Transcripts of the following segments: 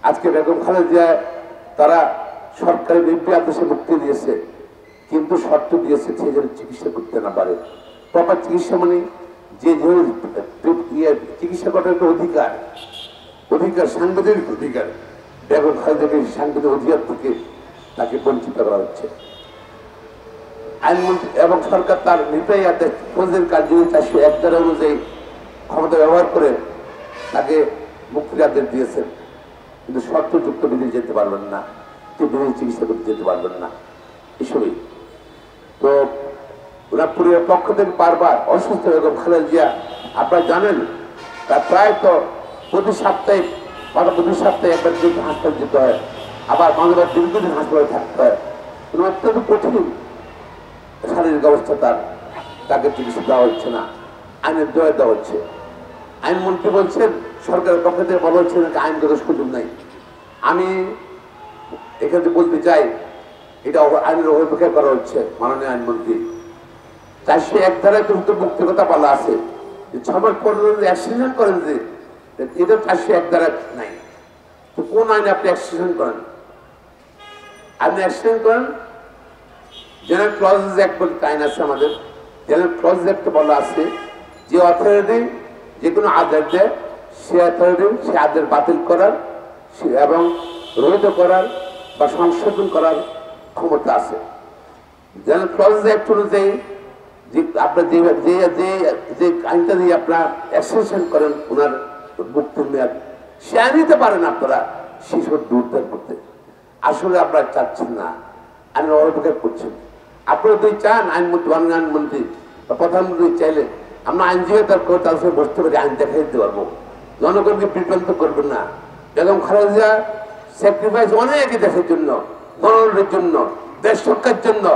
আজকে বেগম খালেদা জিয়া তারা সরকারি নির্যাতনে মুক্তি দিয়েছে, কিন্তু শর্ত দিয়েছে সে যেন চিকিৎসা করতে না পারে। প্রপার চিকিৎসা মানে যে চিকিৎসা করার একটা অধিকার, সাংবিধানিক অধিকার। বেগম খালেদাকে সাংবিধানিক অধিকার থেকে তাকে বঞ্চিত করা হচ্ছে। আইনমন্ত্রী এবং সরকার তার নির্বাহী আদেশ ফৌজের কার্যকরী 401 ধারা অনুযায়ী ক্ষমতা ব্যবহার করে তাকে মুক্তির আদেশ দিয়েছেন, কিন্তু শর্তযুক্ত বিদেশ যেতে পারবেন না, বিদেশ চিকিৎসা করতে যেতে পারবেন না। এসবই তো ওনার পরিবারের পক্ষ থেকে বারবার অসুস্থ বেগম খালেদা জিয়া আপনারা জানেন, তার প্রায় তো প্রতি সপ্তাহে একবার কিন্তু হাসপাতাল যেতে হয়, আবার মাঝে দীর্ঘদিন হাসপাতালে থাকতে হয়। অত্যন্ত কঠিন শারীরিক অবস্থা তাকে চিকিৎসা দেওয়া হচ্ছে না, আইনের দয়া দেওয়া হচ্ছে। আইনমন্ত্রী বলছেন, সরকারের পক্ষ থেকে বলা হচ্ছে নাকি আইনগত সুযোগ নাই। আমি এখানে বলতে চাই, এটা আইনের অপেক্ষা করা হচ্ছে। মাননীয় আইনমন্ত্রী 401 ধারায় কিন্তু মুক্তির কথা বলা আছে, 6 মাস পর অ্যাক্সিডেন্ট করেন যে এটা 401 ধারা নাই, তো কোন আইনে আপনি অ্যাক্সিডেন্ট করেন? আপনি অ্যাক্সিডেন্ট করেন জেনারেল ক্লজেস অ্যাক্ট বলে আইন আছে আমাদের। জেনারেল ক্লজেস অ্যাক্টে বলা আছে যে অথরিটি যে কোনো আদেশ দেয়, সে অথরিটি সে আদেশ বাতিল করার এবং রহিত করার বা সংশোধন করার ক্ষমতা আছে। জেনারেল ক্লজেস অ্যাক্ট অনুযায়ী যে আপনার যে আইনটা দিয়ে আপনার এক্সটেনশন করেন ওনার মুক্তির মেয়াদ, সে আইন নিতে পারেন আপনারা শিশুর দূরদার করতে। আসলে আপনারা চাচ্ছেন না, আইনের অপেক্ষা করছেন। আপনারা যদি চান আইনমন্ত্রী বা প্রধানমন্ত্রী চাইলে আমরা আইনজীবী তার সঙ্গে বসতে পারি, আইন দেখাই দিতে পারবো। জনগণকে বিভ্রান্ত করবেন না। বেগম খালেদা জিয়া স্যাক্রিফাইস অনেক দেশের জন্য, গণতন্ত্রের জন্য, দেশ রক্ষার জন্য,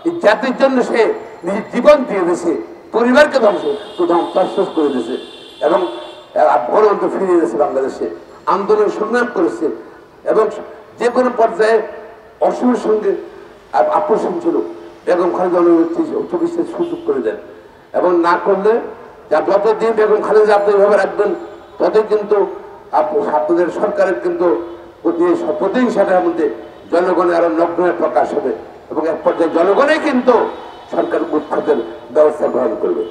এই জাতির জন্য সে নিজের জীবন দিয়ে দিয়েছে, পরিবারকে ধ্বংস করে দিয়েছে এবং গণতন্ত্র ফিরিয়ে দিয়েছে বাংলাদেশে। আন্দোলন সংগ্রাম করেছে এবং যে কোনো পর্যায়ে অসমের সঙ্গে আপোষণ ছিল। বেগম খালেদা চিকিৎসার সুযোগ করে দেন এবং না করলে যতদিন বেগম খালেদা আপনি এভাবে রাখবেন ততই কিন্তু আপনাদের সরকারের কিন্তু প্রতিহিংসাটার মধ্যে জনগণের আরো নগ্নের প্রকাশ হবে এবং এক পর্যায়ে জনগণই কিন্তু সরকার উৎখাতের ব্যবস্থা গ্রহণ করবে।